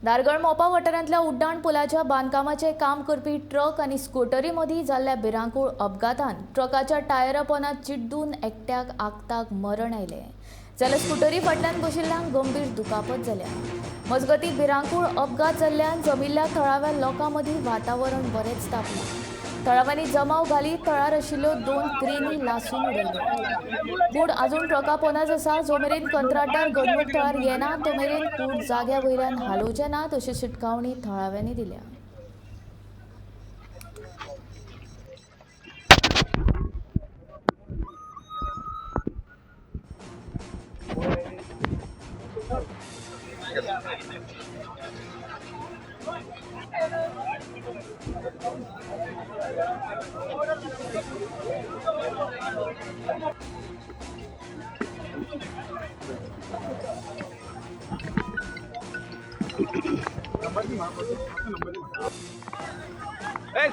दारगळ मोपा वाठारांतल्या उड्डाण पुलाच्या बांदकामाचे काम करपी ट्रक आनी स्कूटरी मदीं जाल्ल्या भिरांकूळ अपघातांत ट्रकाच्या टायरा पोंदात चिड्डून एकट्याक आगताक मरण आयलें जाल्यार स्कूटरी फाटल्यान बशिल्ल्यांक गंभीर दुखापत जाल्या। मजगतीं भिरांकूळ अपघात जाल्ल्यान जमिल्ल्या थळाव्या लोकां मदीं वातावरण बरेंच तापलां। थळाव्यांनी जमाव घालीत थळार आशिल्ल्यो 2 क्रेनी लासून उडयल्यो। कूड आजून ट्रका पोंदाच आसा। जो मेरेन कंत्राटदार घडणूक थळार येना तो मेरेन कूड जाग्या वयल्यान हालोवचे नात अशी शिटकावणी थळाव्यांनी दिल्या।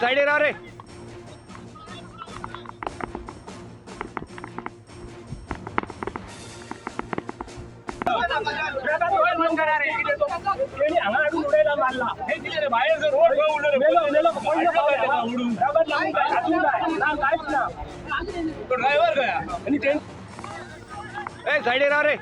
साइड रे ड्राइवर गया साइड रे